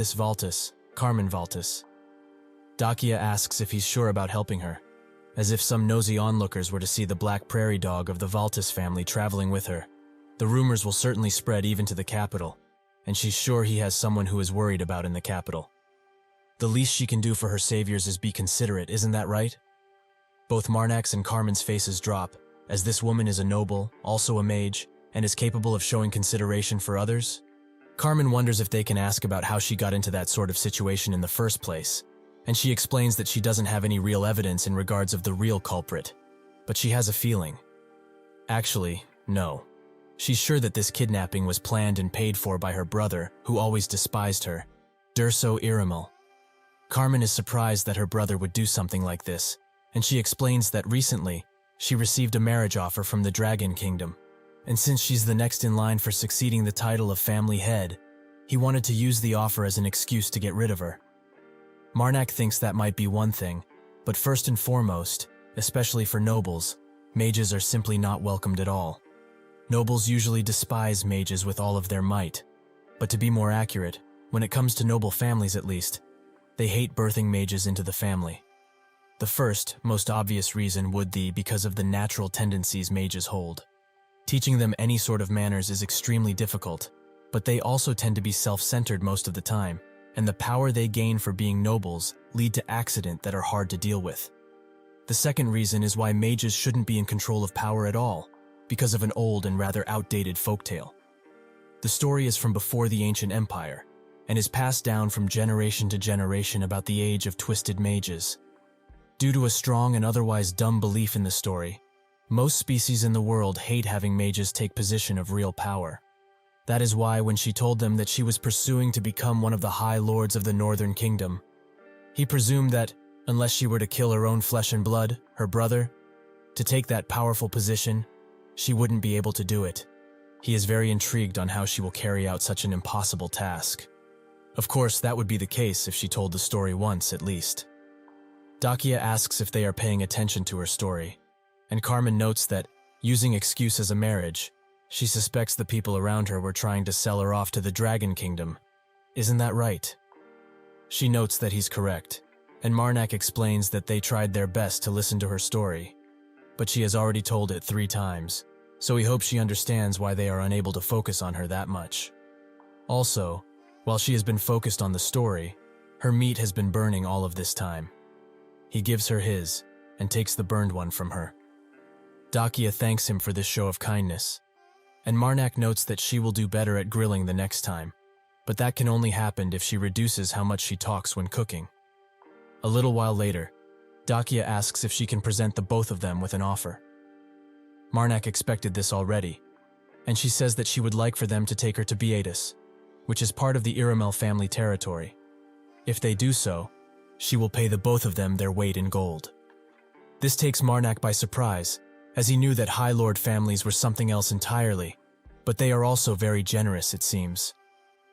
This Valtis, Carmen Valtis. Dakia asks if he's sure about helping her, as if some nosy onlookers were to see the black prairie dog of the Valtis family traveling with her. The rumors will certainly spread even to the capital, and she's sure he has someone who is worried about in the capital. The least she can do for her saviors is be considerate, isn't that right? Both Marnak's and Carmen's faces drop, as this woman is a noble, also a mage, and is capable of showing consideration for others. Carmen wonders if they can ask about how she got into that sort of situation in the first place, and she explains that she doesn't have any real evidence in regards of the real culprit, but she has a feeling. Actually, no. She's sure that this kidnapping was planned and paid for by her brother, who always despised her, Durso Irimal. Carmen is surprised that her brother would do something like this, and she explains that recently, she received a marriage offer from the Dragon Kingdom, and since she's the next in line for succeeding the title of family head, he wanted to use the offer as an excuse to get rid of her. Marnak thinks that might be one thing, but first and foremost, especially for nobles, mages are simply not welcomed at all. Nobles usually despise mages with all of their might, but to be more accurate, when it comes to noble families at least, they hate birthing mages into the family. The first, most obvious reason would be because of the natural tendencies mages hold. Teaching them any sort of manners is extremely difficult, but they also tend to be self-centered most of the time, and the power they gain for being nobles lead to accident that are hard to deal with. The second reason is why mages shouldn't be in control of power at all, because of an old and rather outdated folktale. The story is from before the ancient empire, and is passed down from generation to generation about the age of twisted mages. Due to a strong and otherwise dumb belief in the story, most species in the world hate having mages take position of real power. That is why when she told them that she was pursuing to become one of the High Lords of the Northern Kingdom, he presumed that, unless she were to kill her own flesh and blood, her brother, to take that powerful position, she wouldn't be able to do it. He is very intrigued on how she will carry out such an impossible task. Of course, that would be the case if she told the story once, at least. Dakia asks if they are paying attention to her story, and Carmen notes that, using excuse as a marriage, she suspects the people around her were trying to sell her off to the Dragon Kingdom. Isn't that right? She notes that he's correct, and Marnak explains that they tried their best to listen to her story, but she has already told it 3 times, so he hopes she understands why they are unable to focus on her that much. Also, while she has been focused on the story, her meat has been burning all of this time. He gives her his, and takes the burned one from her. Dakia thanks him for this show of kindness, and Marnak notes that she will do better at grilling the next time, but that can only happen if she reduces how much she talks when cooking. A little while later, Dakia asks if she can present the both of them with an offer. Marnak expected this already, and she says that she would like for them to take her to Beatus, which is part of the Irimel family territory. If they do so, she will pay the both of them their weight in gold. This takes Marnak by surprise, as he knew that High Lord families were something else entirely, but they are also very generous, it seems.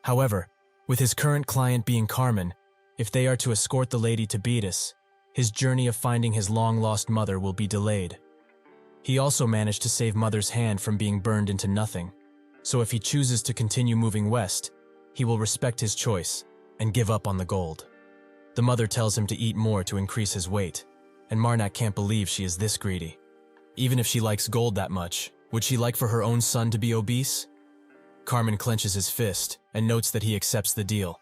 However, with his current client being Carmen, if they are to escort the lady to Beatus, his journey of finding his long-lost mother will be delayed. He also managed to save Mother's hand from being burned into nothing, so if he chooses to continue moving west, he will respect his choice and give up on the gold. The mother tells him to eat more to increase his weight, and Marnak can't believe she is this greedy. Even if she likes gold that much, would she like for her own son to be obese? Carmen clenches his fist and notes that he accepts the deal.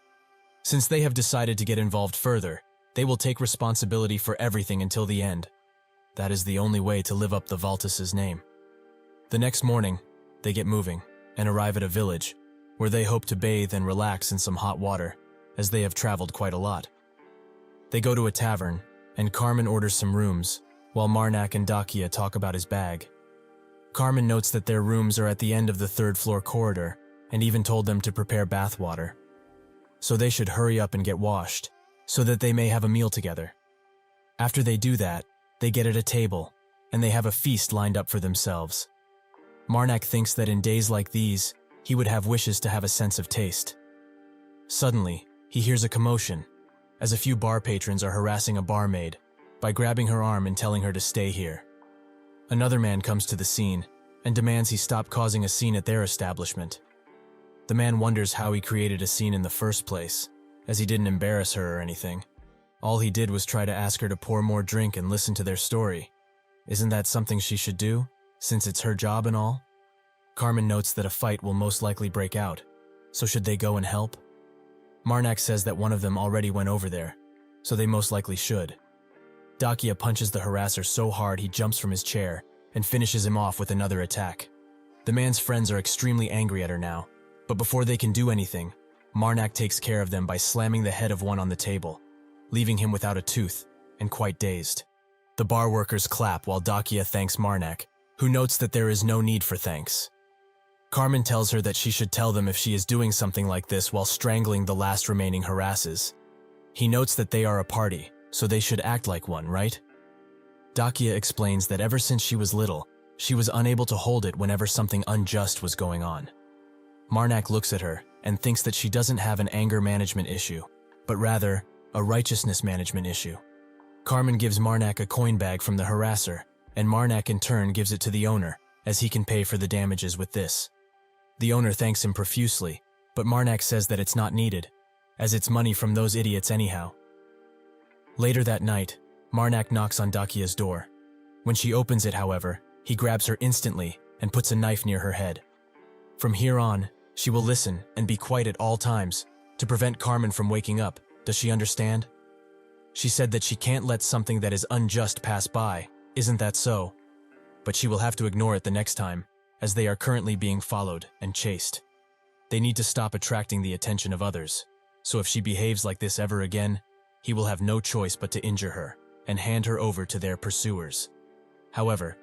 Since they have decided to get involved further, they will take responsibility for everything until the end. That is the only way to live up the Valtis' name. The next morning, they get moving and arrive at a village, where they hope to bathe and relax in some hot water, as they have traveled quite a lot. They go to a tavern, and Carmen orders some rooms, while Marnak and Dakia talk about his bag. Carmen notes that their rooms are at the end of the 3rd-floor corridor, and even told them to prepare bath water. So they should hurry up and get washed, so that they may have a meal together. After they do that, they get at a table, and they have a feast lined up for themselves. Marnak thinks that in days like these, he would have wishes to have a sense of taste. Suddenly, he hears a commotion, as a few bar patrons are harassing a barmaid by grabbing her arm and telling her to stay here. Another man comes to the scene and demands he stop causing a scene at their establishment. The man wonders how he created a scene in the first place, as he didn't embarrass her or anything. All he did was try to ask her to pour more drink and listen to their story. Isn't that something she should do, since it's her job and all? Carmen notes that a fight will most likely break out, so should they go and help? Marnak says that one of them already went over there, so they most likely should. Dakia punches the harasser so hard he jumps from his chair and finishes him off with another attack. The man's friends are extremely angry at her now, but before they can do anything, Marnak takes care of them by slamming the head of one on the table, leaving him without a tooth and quite dazed. The bar workers clap while Dakia thanks Marnak, who notes that there is no need for thanks. Carmen tells her that she should tell them if she is doing something like this while strangling the last remaining harasses. He notes that they are a party, so they should act like one, right? Dakia explains that ever since she was little, she was unable to hold it whenever something unjust was going on. Marnak looks at her and thinks that she doesn't have an anger management issue, but rather a righteousness management issue. Carmen gives Marnak a coin bag from the harasser, and Marnak in turn gives it to the owner, as he can pay for the damages with this. The owner thanks him profusely, but Marnak says that it's not needed, as it's money from those idiots anyhow. Later that night, Marnak knocks on Dakia's door. When she opens it, however, he grabs her instantly and puts a knife near her head. From here on, she will listen and be quiet at all times to prevent Carmen from waking up. Does she understand? She said that she can't let something that is unjust pass by. Isn't that so? But she will have to ignore it the next time, as they are currently being followed and chased. They need to stop attracting the attention of others, so if she behaves like this ever again, he will have no choice but to injure her and hand her over to their pursuers. However,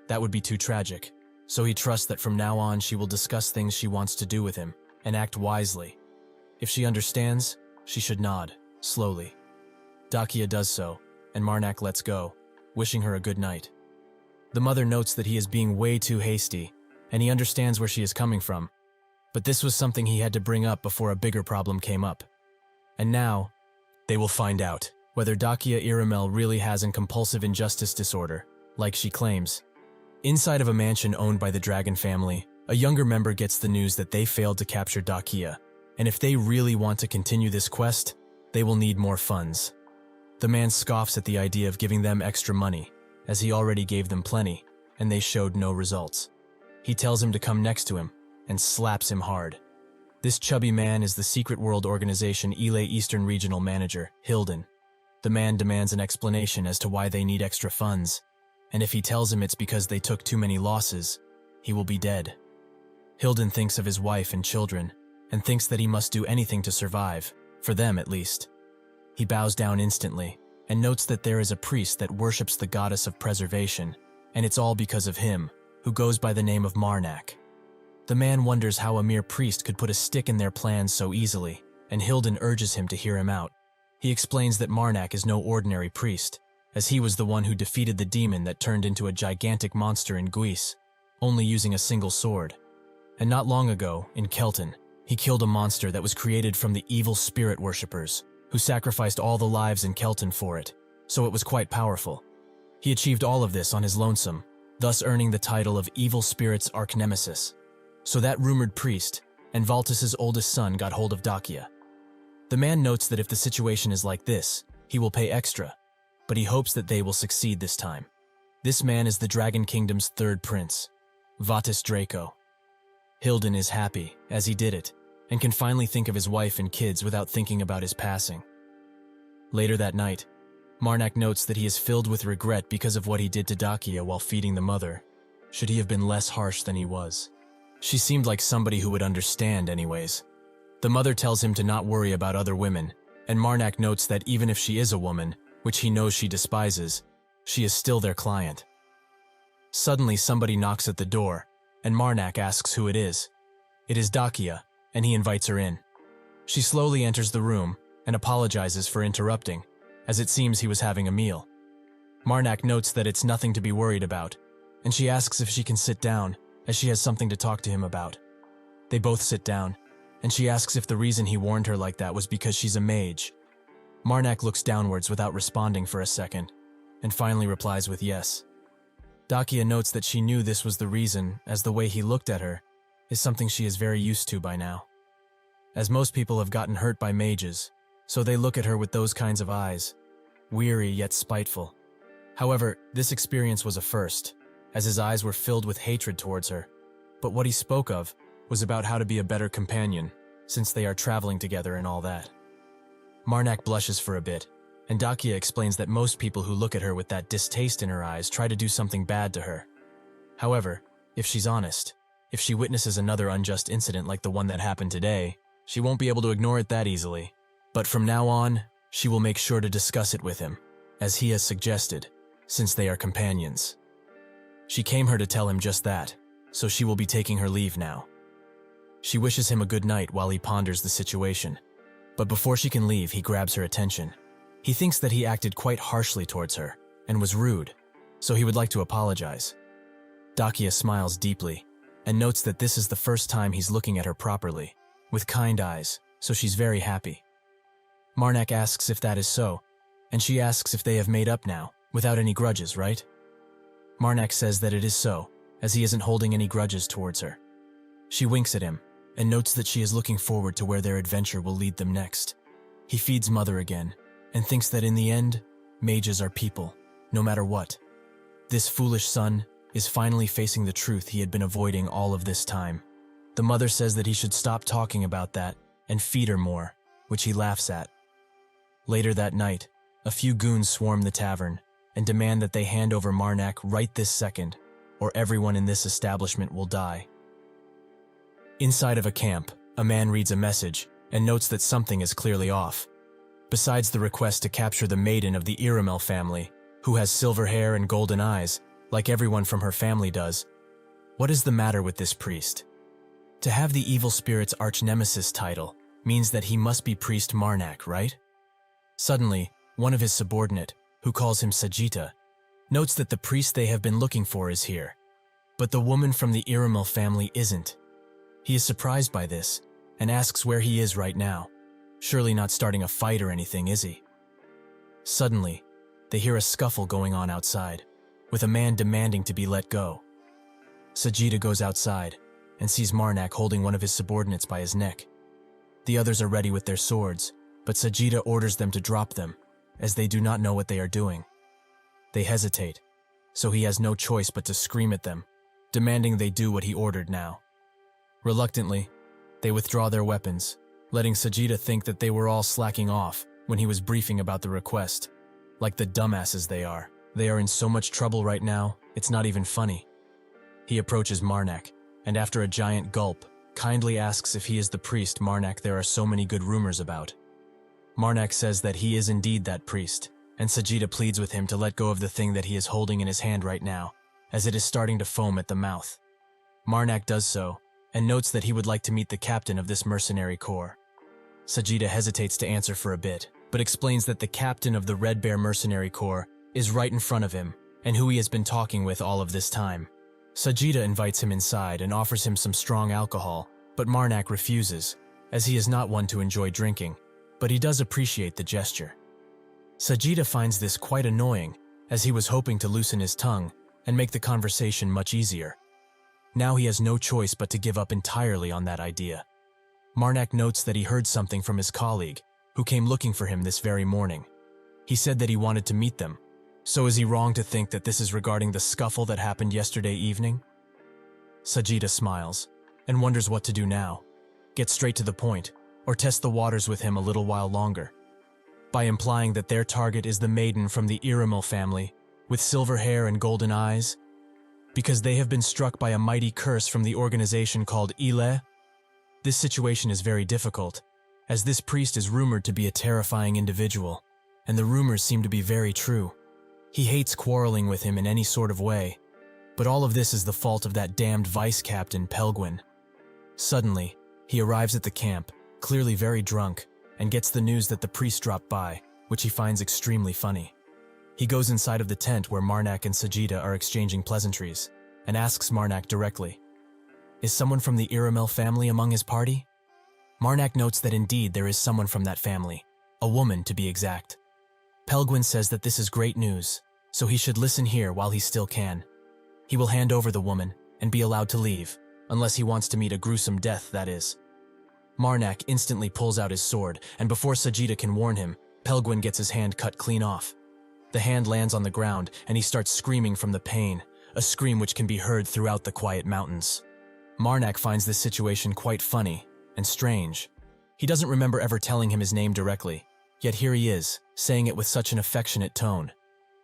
that would be too tragic, so he trusts that from now on she will discuss things she wants to do with him and act wisely. If she understands, she should nod, slowly. Dakia does so, and Marnak lets go, wishing her a good night. The mother notes that he is being way too hasty, and he understands where she is coming from, but this was something he had to bring up before a bigger problem came up. And now, they will find out whether Dakia Iramel really has an compulsive injustice disorder, like she claims. Inside of a mansion owned by the Dragon family, a younger member gets the news that they failed to capture Dakia, and if they really want to continue this quest, they will need more funds. The man scoffs at the idea of giving them extra money, as he already gave them plenty, and they showed no results. He tells him to come next to him, and slaps him hard. This chubby man is the Secret World Organization Ile Eastern Regional Manager, Hilden. The man demands an explanation as to why they need extra funds, and if he tells him it's because they took too many losses, he will be dead. Hilden thinks of his wife and children, and thinks that he must do anything to survive, for them at least. He bows down instantly, and notes that there is a priest that worships the goddess of preservation, and it's all because of him, who goes by the name of Marnak. The man wonders how a mere priest could put a stick in their plans so easily, and Hilden urges him to hear him out. He explains that Marnak is no ordinary priest, as he was the one who defeated the demon that turned into a gigantic monster in Guise, only using a single sword. And not long ago, in Kelton, he killed a monster that was created from the evil spirit worshippers, who sacrificed all the lives in Kelton for it, so it was quite powerful. He achieved all of this on his lonesome, thus earning the title of Evil Spirit's Archnemesis. So that rumored priest, and Valtis's oldest son, got hold of Dakia. The man notes that if the situation is like this, he will pay extra, but he hopes that they will succeed this time. This man is the Dragon Kingdom's third prince, Vatis Draco. Hilden is happy, as he did it, and can finally think of his wife and kids without thinking about his passing. Later that night, Marnak notes that he is filled with regret because of what he did to Dakia while feeding the mother. Should he have been less harsh than he was? She seemed like somebody who would understand anyways. The mother tells him to not worry about other women, and Marnak notes that even if she is a woman, which he knows she despises, she is still their client. Suddenly somebody knocks at the door, and Marnak asks who it is. It is Dakia, and he invites her in. She slowly enters the room and apologizes for interrupting, as it seems he was having a meal. Marnak notes that it's nothing to be worried about, and she asks if she can sit down, as she has something to talk to him about. They both sit down, and she asks if the reason he warned her like that was because she's a mage. Marnak looks downwards without responding for a second, and finally replies with yes. Dakia notes that she knew this was the reason, as the way he looked at her is something she is very used to by now. As most people have gotten hurt by mages, so they look at her with those kinds of eyes, weary yet spiteful. However, this experience was a first, as his eyes were filled with hatred towards her. But what he spoke of was about how to be a better companion, since they are traveling together and all that. Marnak blushes for a bit, and Dakia explains that most people who look at her with that distaste in her eyes try to do something bad to her. However, if she's honest, if she witnesses another unjust incident like the one that happened today, she won't be able to ignore it that easily. But from now on, she will make sure to discuss it with him, as he has suggested, since they are companions. She came here to tell him just that, so she will be taking her leave now. She wishes him a good night while he ponders the situation. But before she can leave, he grabs her attention. He thinks that he acted quite harshly towards her, and was rude, so he would like to apologize. Dakia smiles deeply, and notes that this is the first time he's looking at her properly, with kind eyes, so she's very happy. Marnak asks if that is so, and she asks if they have made up now, without any grudges, right? Marnak says that it is so, as he isn't holding any grudges towards her. She winks at him, and notes that she is looking forward to where their adventure will lead them next. He feeds Mother again, and thinks that in the end, mages are people, no matter what. This foolish son is finally facing the truth he had been avoiding all of this time. The mother says that he should stop talking about that and feed her more, which he laughs at. Later that night, a few goons swarm the tavern and demand that they hand over Marnak right this second, or everyone in this establishment will die. Inside of a camp, a man reads a message and notes that something is clearly off. Besides the request to capture the maiden of the Iramel family, who has silver hair and golden eyes, like everyone from her family does, what is the matter with this priest? To have the evil spirit's arch-nemesis title means that he must be Priest Marnak, right? Suddenly, one of his subordinate, who calls him Sajita, notes that the priest they have been looking for is here. But the woman from the Iramel family isn't. He is surprised by this, and asks where he is right now. Surely not starting a fight or anything, is he? Suddenly, they hear a scuffle going on outside, with a man demanding to be let go. Sajita goes outside, and sees Marnak holding one of his subordinates by his neck. The others are ready with their swords, but Sajita orders them to drop them, as they do not know what they are doing. They hesitate, so he has no choice but to scream at them, demanding they do what he ordered now. Reluctantly, they withdraw their weapons, letting Sajita think that they were all slacking off when he was briefing about the request. Like the dumbasses they are in so much trouble right now, it's not even funny. He approaches Marnak, and after a giant gulp, kindly asks if he is the priest Marnak there are so many good rumors about. Marnak says that he is indeed that priest, and Sajita pleads with him to let go of the thing that he is holding in his hand right now, as it is starting to foam at the mouth. Marnak does so, and notes that he would like to meet the captain of this mercenary corps. Sajita hesitates to answer for a bit, but explains that the captain of the Red Bear Mercenary Corps is right in front of him, and who he has been talking with all of this time. Sajita invites him inside and offers him some strong alcohol, but Marnak refuses, as he is not one to enjoy drinking, but he does appreciate the gesture. Sajita finds this quite annoying, as he was hoping to loosen his tongue and make the conversation much easier. Now he has no choice but to give up entirely on that idea. Marnak notes that he heard something from his colleague, who came looking for him this very morning. He said that he wanted to meet them. So is he wrong to think that this is regarding the scuffle that happened yesterday evening? Sajita smiles, and wonders what to do now. Get straight to the point, or test the waters with him a little while longer. By implying that their target is the maiden from the Iramel family, with silver hair and golden eyes, because they have been struck by a mighty curse from the organization called Eleceed. This situation is very difficult, as this priest is rumored to be a terrifying individual, and the rumors seem to be very true. He hates quarreling with him in any sort of way, but all of this is the fault of that damned vice captain Pelguin. Suddenly, he arrives at the camp, clearly very drunk, and gets the news that the priest dropped by, which he finds extremely funny. He goes inside of the tent where Marnak and Sajita are exchanging pleasantries, and asks Marnak directly, "Is someone from the Iramel family among his party?" Marnak notes that indeed there is someone from that family, a woman to be exact. Pelguin says that this is great news, so he should listen here while he still can. He will hand over the woman and be allowed to leave, unless he wants to meet a gruesome death, that is. Marnak instantly pulls out his sword, and before Sajida can warn him, Pelguin gets his hand cut clean off. The hand lands on the ground, and he starts screaming from the pain, a scream which can be heard throughout the quiet mountains. Marnak finds this situation quite funny and strange. He doesn't remember ever telling him his name directly, yet here he is, saying it with such an affectionate tone.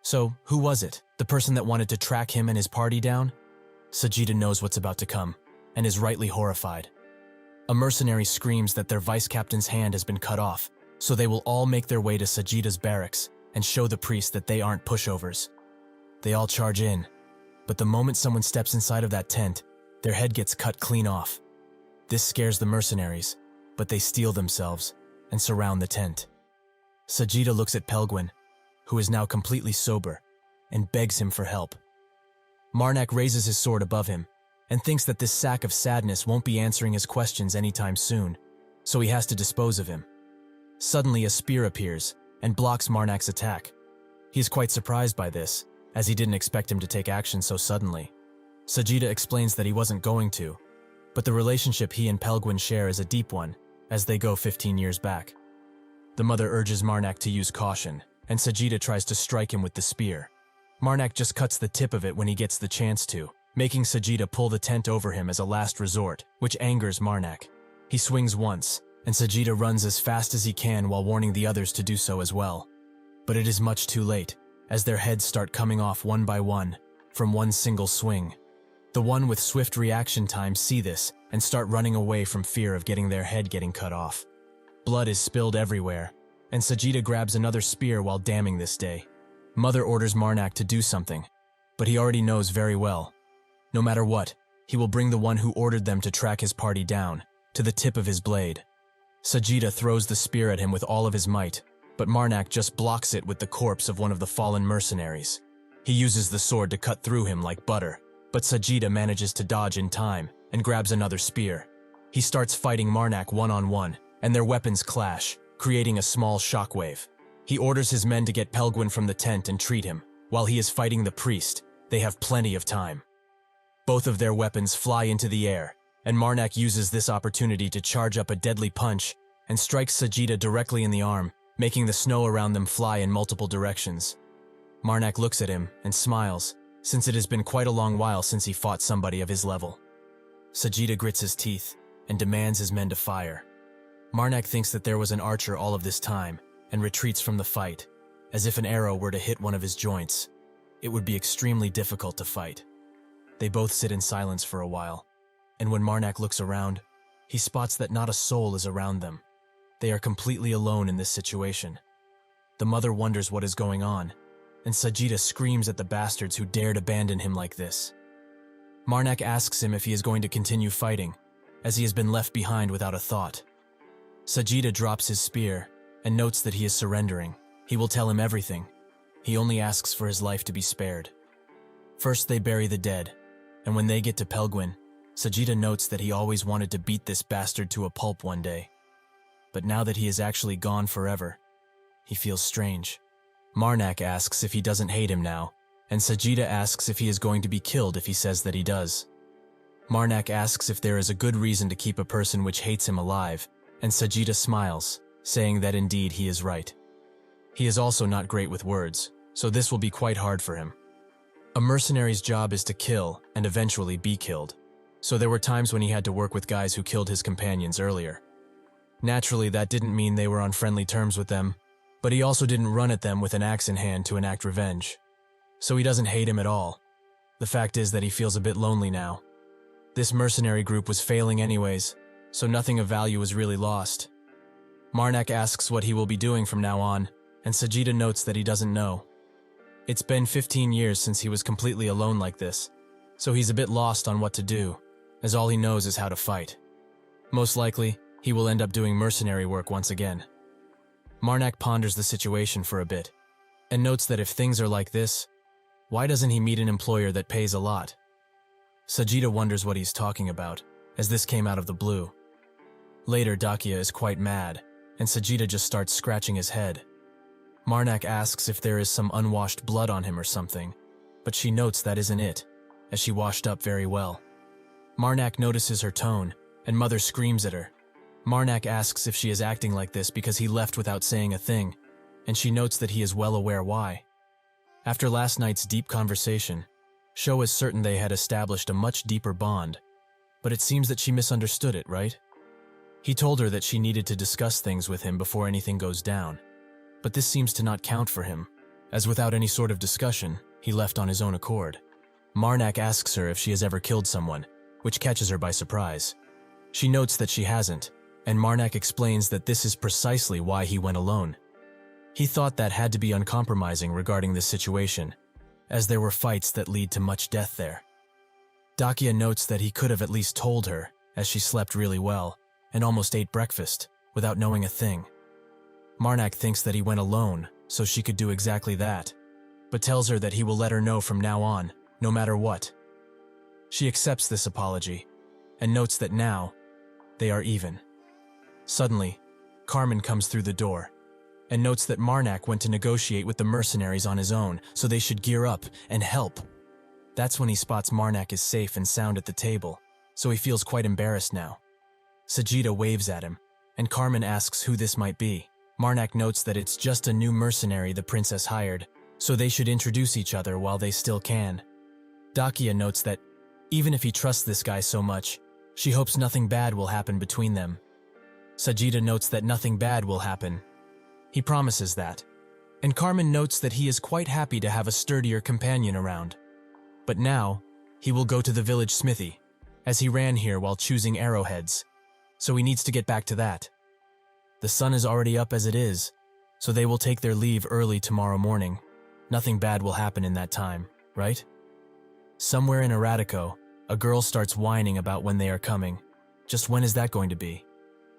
So, who was it? The person that wanted to track him and his party down? Sajida knows what's about to come, and is rightly horrified. A mercenary screams that their vice-captain's hand has been cut off, so they will all make their way to Sajida's barracks and show the priest that they aren't pushovers. They all charge in, but the moment someone steps inside of that tent, their head gets cut clean off. This scares the mercenaries, but they steel themselves and surround the tent. Sajida looks at Pelguin, who is now completely sober, and begs him for help. Marnak raises his sword above him and thinks that this sack of sadness won't be answering his questions anytime soon, so he has to dispose of him. Suddenly, a spear appears and blocks Marnak's attack. He is quite surprised by this, as he didn't expect him to take action so suddenly. Sajida explains that he wasn't going to, but the relationship he and Pelguin share is a deep one, as they go 15 years back. The mother urges Marnak to use caution, and Sajida tries to strike him with the spear. Marnak just cuts the tip of it when he gets the chance to, making Sajida pull the tent over him as a last resort, which angers Marnak. He swings once, and Sajida runs as fast as he can while warning the others to do so as well. But it is much too late, as their heads start coming off one by one, from one single swing. The one with swift reaction time see this and start running away from fear of getting their head getting cut off. Blood is spilled everywhere, and Sajida grabs another spear while damning this day. Mother orders Marnak to do something, but he already knows very well. No matter what, he will bring the one who ordered them to track his party down, to the tip of his blade. Sajida throws the spear at him with all of his might, but Marnak just blocks it with the corpse of one of the fallen mercenaries. He uses the sword to cut through him like butter, but Sajida manages to dodge in time and grabs another spear. He starts fighting Marnak one-on-one, and their weapons clash, creating a small shockwave. He orders his men to get Pelguin from the tent and treat him. While he is fighting the priest, they have plenty of time. Both of their weapons fly into the air, and Marnak uses this opportunity to charge up a deadly punch and strikes Sajida directly in the arm, making the snow around them fly in multiple directions. Marnak looks at him and smiles, since it has been quite a long while since he fought somebody of his level. Sajida grits his teeth and demands his men to fire. Marnak thinks that there was an archer all of this time and retreats from the fight, as if an arrow were to hit one of his joints. It would be extremely difficult to fight. They both sit in silence for a while, and when Marnak looks around, he spots that not a soul is around them. They are completely alone in this situation. The mother wonders what is going on, and Sajida screams at the bastards who dared abandon him like this. Marnak asks him if he is going to continue fighting, as he has been left behind without a thought. Sajida drops his spear and notes that he is surrendering. He will tell him everything. He only asks for his life to be spared. First they bury the dead, and when they get to Pelguin, Sajida notes that he always wanted to beat this bastard to a pulp one day. But now that he is actually gone forever, he feels strange. Marnak asks if he doesn't hate him now, and Sajida asks if he is going to be killed if he says that he does. Marnak asks if there is a good reason to keep a person which hates him alive, and Sajida smiles, saying that indeed he is right. He is also not great with words, so this will be quite hard for him. A mercenary's job is to kill and eventually be killed, so there were times when he had to work with guys who killed his companions earlier. Naturally, that didn't mean they were on friendly terms with them, but he also didn't run at them with an axe in hand to enact revenge. So he doesn't hate him at all. The fact is that he feels a bit lonely now. This mercenary group was failing anyways, so nothing of value was really lost. Marnak asks what he will be doing from now on, and Sajida notes that he doesn't know. It's been 15 years since he was completely alone like this, so he's a bit lost on what to do, as all he knows is how to fight. Most likely, he will end up doing mercenary work once again. Marnak ponders the situation for a bit, and notes that if things are like this, why doesn't he meet an employer that pays a lot? Sajida wonders what he's talking about, as this came out of the blue. Later, Dakia is quite mad, and Sajida just starts scratching his head. Marnak asks if there is some unwashed blood on him or something, but she notes that isn't it, as she washed up very well. Marnak notices her tone, and Mother screams at her. Marnak asks if she is acting like this because he left without saying a thing, and she notes that he is well aware why. After last night's deep conversation, Sho is certain they had established a much deeper bond, but it seems that she misunderstood it, right? He told her that she needed to discuss things with him before anything goes down, but this seems to not count for him, as without any sort of discussion, he left on his own accord. Marnak asks her if she has ever killed someone, which catches her by surprise. She notes that she hasn't, and Marnak explains that this is precisely why he went alone. He thought that had to be uncompromising regarding this situation, as there were fights that lead to much death there. Dakia notes that he could have at least told her, as she slept really well, and almost ate breakfast, without knowing a thing. Marnak thinks that he went alone, so she could do exactly that, but tells her that he will let her know from now on, no matter what. She accepts this apology, and notes that now, they are even. Suddenly, Carmen comes through the door, and notes that Marnak went to negotiate with the mercenaries on his own, so they should gear up and help. That's when he spots Marnak is safe and sound at the table, so he feels quite embarrassed now. Sajida waves at him, and Carmen asks who this might be. Marnak notes that it's just a new mercenary the princess hired, so they should introduce each other while they still can. Dakia notes that, even if he trusts this guy so much, she hopes nothing bad will happen between them. Sajida notes that nothing bad will happen. He promises that, and Carmen notes that he is quite happy to have a sturdier companion around. But now, he will go to the village smithy, as he ran here while choosing arrowheads, so he needs to get back to that. The sun is already up as it is, so they will take their leave early tomorrow morning. Nothing bad will happen in that time, right? Somewhere in Eratico, a girl starts whining about when they are coming. Just when is that going to be?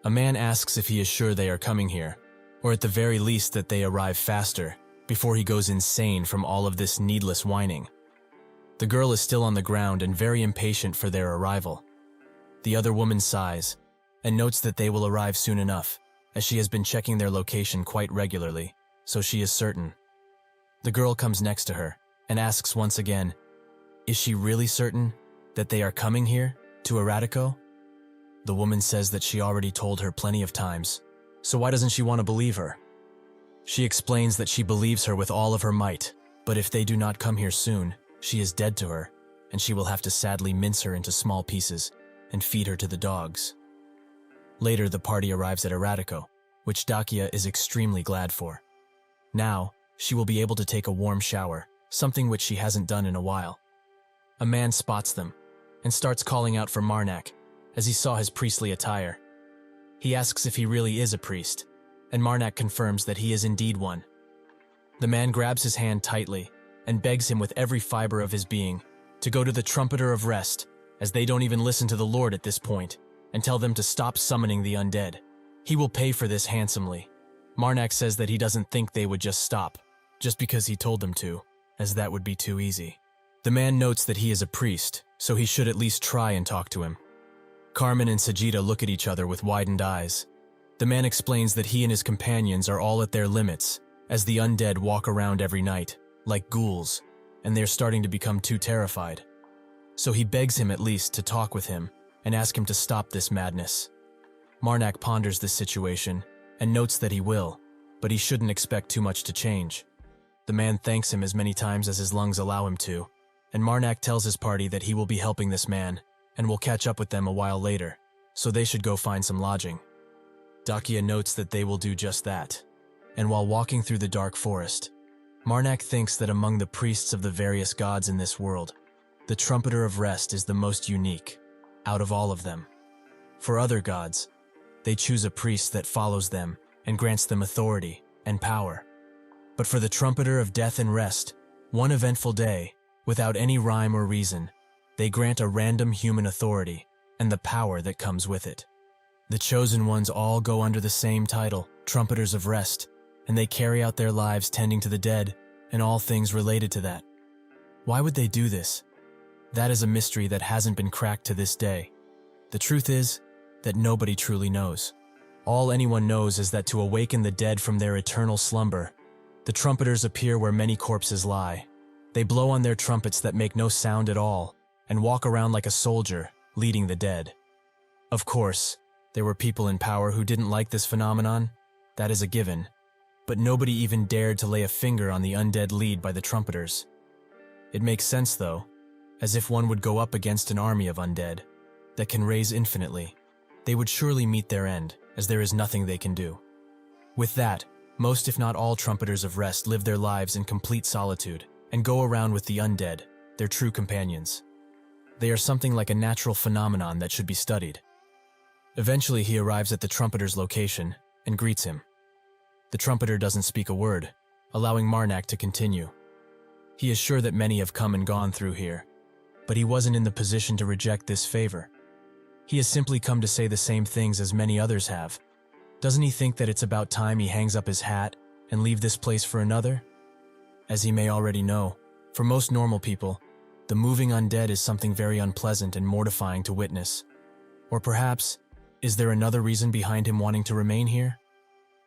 A man asks if he is sure they are coming here, or at the very least that they arrive faster, before he goes insane from all of this needless whining. The girl is still on the ground and very impatient for their arrival. The other woman sighs, and notes that they will arrive soon enough, as she has been checking their location quite regularly, so she is certain. The girl comes next to her, and asks once again, is she really certain that they are coming here, to Eratico? The woman says that she already told her plenty of times, so why doesn't she want to believe her? She explains that she believes her with all of her might, but if they do not come here soon, she is dead to her, and she will have to sadly mince her into small pieces and feed her to the dogs. Later, the party arrives at Eratico, which Dakia is extremely glad for. Now, she will be able to take a warm shower, something which she hasn't done in a while. A man spots them, and starts calling out for Marnak, as he saw his priestly attire. He asks if he really is a priest, and Marnak confirms that he is indeed one. The man grabs his hand tightly, and begs him with every fiber of his being to go to the Trumpeter of Rest, as they don't even listen to the Lord at this point, and tell them to stop summoning the undead. He will pay for this handsomely. Marnak says that he doesn't think they would just stop, just because he told them to, as that would be too easy. The man notes that he is a priest, so he should at least try and talk to him. Carmen and Sajida look at each other with widened eyes. The man explains that he and his companions are all at their limits, as the undead walk around every night, like ghouls, and they're starting to become too terrified. So he begs him at least to talk with him and ask him to stop this madness. Marnak ponders this situation and notes that he will, but he shouldn't expect too much to change. The man thanks him as many times as his lungs allow him to, and Marnak tells his party that he will be helping this man and will catch up with them a while later, so they should go find some lodging. Dakia notes that they will do just that, and while walking through the dark forest, Marnak thinks that among the priests of the various gods in this world, the Trumpeter of Rest is the most unique, out of all of them. For other gods, they choose a priest that follows them and grants them authority and power. But for the Trumpeter of Death and Rest, one eventful day, without any rhyme or reason, they grant a random human authority and the power that comes with it. The chosen ones all go under the same title, Trumpeters of Rest, and they carry out their lives tending to the dead and all things related to that. Why would they do this? That is a mystery that hasn't been cracked to this day. The truth is that nobody truly knows. All anyone knows is that to awaken the dead from their eternal slumber, the trumpeters appear where many corpses lie. They blow on their trumpets that make no sound at all and walk around like a soldier, leading the dead. Of course, There were people in power who didn't like this phenomenon, that is a given, but nobody even dared to lay a finger on the undead lead by the trumpeters. It makes sense though, as if one would go up against an army of undead that can raise infinitely. They would surely meet their end, as there is nothing they can do. With that, most if not all trumpeters of rest live their lives in complete solitude and go around with the undead, their true companions. They are something like a natural phenomenon that should be studied. Eventually he arrives at the trumpeter's location and greets him. The trumpeter doesn't speak a word, allowing Marnak to continue. He is sure that many have come and gone through here, but he wasn't in the position to reject this favor. He has simply come to say the same things as many others have. Doesn't he think that it's about time he hangs up his hat and leave this place for another? As he may already know, for most normal people, the moving undead is something very unpleasant and mortifying to witness. Or perhaps, is there another reason behind him wanting to remain here?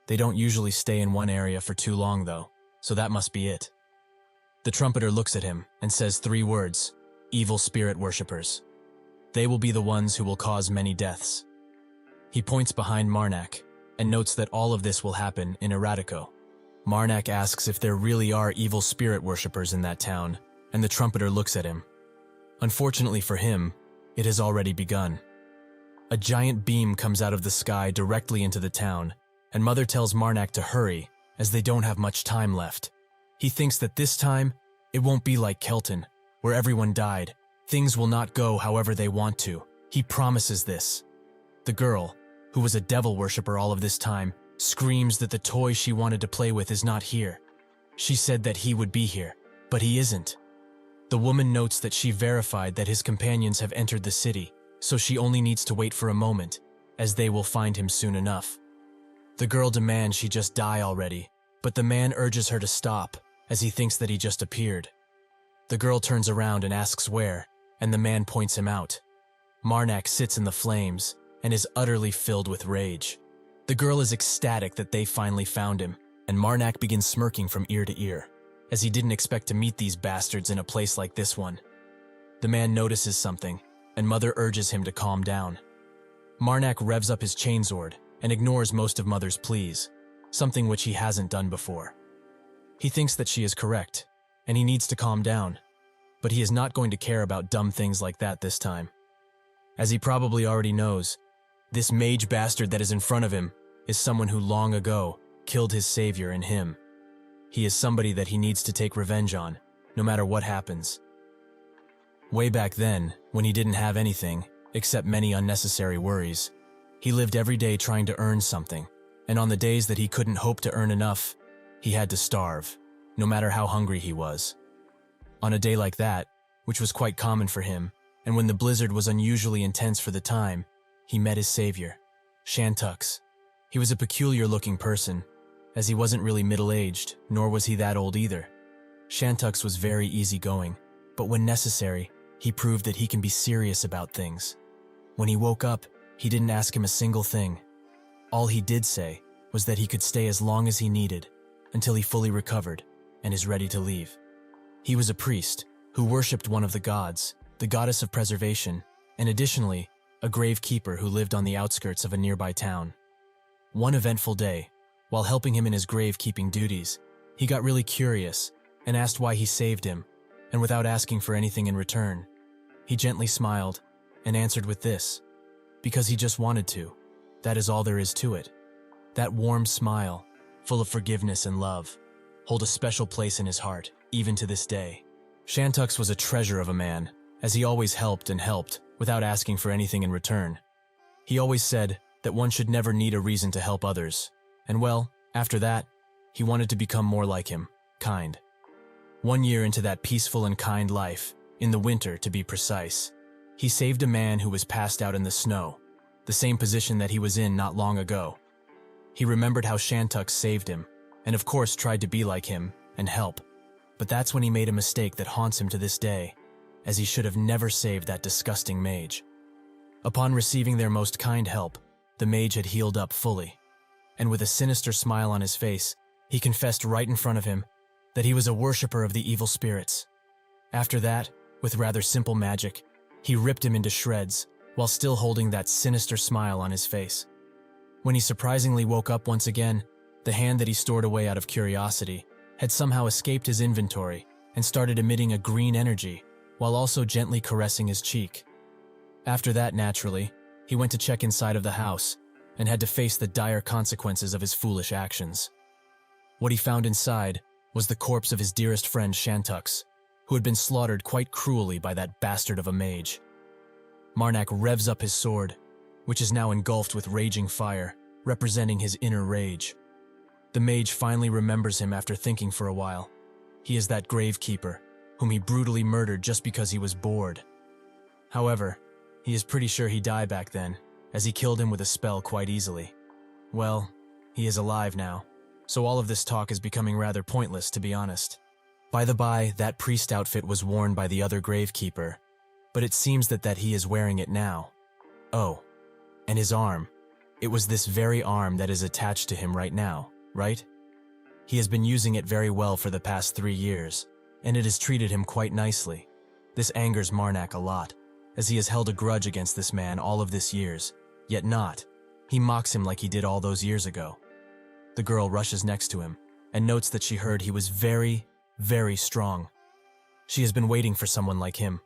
They don't usually stay in one area for too long though, so that must be it. The trumpeter looks at him and says 3 words, evil spirit worshippers. They will be the ones who will cause many deaths. He points behind Marnak and notes that all of this will happen in Erratico. Marnak asks if there really are evil spirit worshippers in that town, and the trumpeter looks at him. Unfortunately for him, it has already begun. A giant beam comes out of the sky directly into the town, and Mother tells Marnak to hurry, as they don't have much time left. He thinks that this time, it won't be like Kelton, where everyone died. Things will not go however they want to. He promises this. The girl, who was a devil worshipper all of this time, screams that the toy she wanted to play with is not here. She said that he would be here, but he isn't. The woman notes that she verified that his companions have entered the city, so she only needs to wait for a moment, as they will find him soon enough. The girl demands she just die already, but the man urges her to stop, as he thinks that he just appeared. The girl turns around and asks where, and the man points him out. Marnak sits in the flames and is utterly filled with rage. The girl is ecstatic that they finally found him, and Marnak begins smirking from ear to ear, as he didn't expect to meet these bastards in a place like this one. The man notices something, and Mother urges him to calm down. Marnak revs up his chainsword and ignores most of Mother's pleas, something which he hasn't done before. He thinks that she is correct, and he needs to calm down, but he is not going to care about dumb things like that this time. As he probably already knows, this mage bastard that is in front of him is someone who long ago killed his savior and him. He is somebody that he needs to take revenge on, no matter what happens. Way back then, when he didn't have anything, except many unnecessary worries, he lived every day trying to earn something, and on the days that he couldn't hope to earn enough, he had to starve, no matter how hungry he was. On a day like that, which was quite common for him, and when the blizzard was unusually intense for the time, he met his savior, Shantux. He was a peculiar-looking person, as he wasn't really middle-aged, nor was he that old either. Shantux was very easygoing, but when necessary, he proved that he can be serious about things. When he woke up, he didn't ask him a single thing. All he did say was that he could stay as long as he needed, until he fully recovered and is ready to leave. He was a priest who worshipped one of the gods, the goddess of preservation, and additionally, a gravekeeper who lived on the outskirts of a nearby town. One eventful day, while helping him in his gravekeeping duties, he got really curious and asked why he saved him, and without asking for anything in return, he gently smiled and answered with this, because he just wanted to. That is all there is to it. That warm smile, full of forgiveness and love, hold a special place in his heart, even to this day. Shantux was a treasure of a man, as he always helped and helped without asking for anything in return. He always said that one should never need a reason to help others, and well, after that, he wanted to become more like him, kind. 1 year into that peaceful and kind life, in the winter to be precise, he saved a man who was passed out in the snow, the same position that he was in not long ago. He remembered how Shantux saved him, and of course tried to be like him and help. But that's when he made a mistake that haunts him to this day, as he should have never saved that disgusting mage. Upon receiving their most kind help, the mage had healed up fully, and with a sinister smile on his face, he confessed right in front of him that he was a worshipper of the evil spirits. After that, with rather simple magic, he ripped him into shreds while still holding that sinister smile on his face. When he surprisingly woke up once again, the hand that he stored away out of curiosity had somehow escaped his inventory and started emitting a green energy, while also gently caressing his cheek. After that, naturally, he went to check inside of the house and had to face the dire consequences of his foolish actions. What he found inside was the corpse of his dearest friend Shantux, who had been slaughtered quite cruelly by that bastard of a mage. Marnak revs up his sword, which is now engulfed with raging fire, representing his inner rage. The mage finally remembers him after thinking for a while. He is that gravekeeper, whom he brutally murdered just because he was bored. However, he is pretty sure he died back then, as he killed him with a spell quite easily. Well, he is alive now, so all of this talk is becoming rather pointless, to be honest. By the by, that priest outfit was worn by the other gravekeeper, but it seems that he is wearing it now. Oh, and his arm. It was this very arm that is attached to him right now, right? He has been using it very well for the past 3 years, and it has treated him quite nicely. This angers Marnak a lot, as he has held a grudge against this man all of this years, yet not. He mocks him like he did all those years ago. The girl rushes next to him, and notes that she heard he was very, very strong. She has been waiting for someone like him.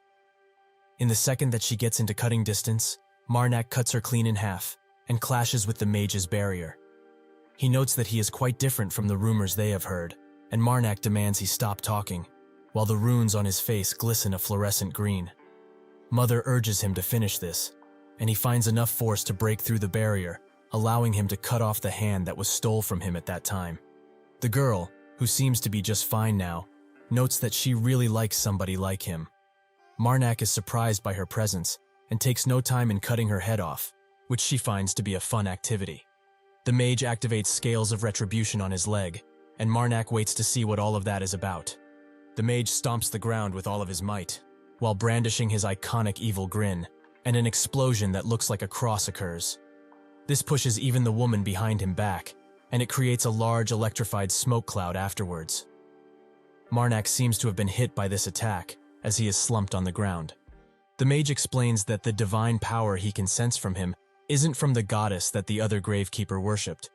In the second that she gets into cutting distance, Marnak cuts her clean in half, and clashes with the mage's barrier. He notes that he is quite different from the rumors they have heard, and Marnak demands he stop talking, while the runes on his face glisten a fluorescent green. Mother urges him to finish this, and he finds enough force to break through the barrier, allowing him to cut off the hand that was stole from him at that time. The girl, who seems to be just fine now, notes that she really likes somebody like him. Marnak is surprised by her presence and takes no time in cutting her head off, which she finds to be a fun activity. The mage activates scales of retribution on his leg, and Marnak waits to see what all of that is about. The mage stomps the ground with all of his might, while brandishing his iconic evil grin, and an explosion that looks like a cross occurs. This pushes even the woman behind him back, and it creates a large electrified smoke cloud afterwards. Marnak seems to have been hit by this attack, as he is slumped on the ground. The mage explains that the divine power he can sense from him isn't from the goddess that the other gravekeeper worshipped,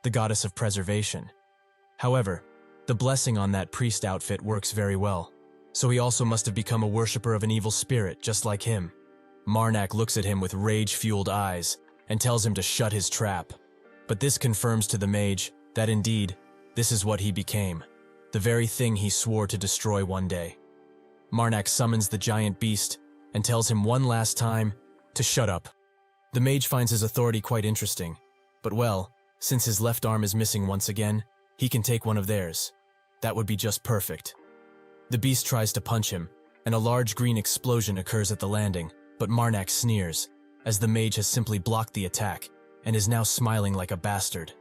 the goddess of preservation. However, the blessing on that priest outfit works very well, so he also must have become a worshipper of an evil spirit just like him. Marnak looks at him with rage-fueled eyes and tells him to shut his trap. But this confirms to the mage that indeed, this is what he became, the very thing he swore to destroy one day. Marnak summons the giant beast and tells him one last time to shut up. The mage finds his authority quite interesting, but well, since his left arm is missing once again, he can take one of theirs. That would be just perfect. The beast tries to punch him, and a large green explosion occurs at the landing, but Marnak sneers, as the mage has simply blocked the attack and is now smiling like a bastard.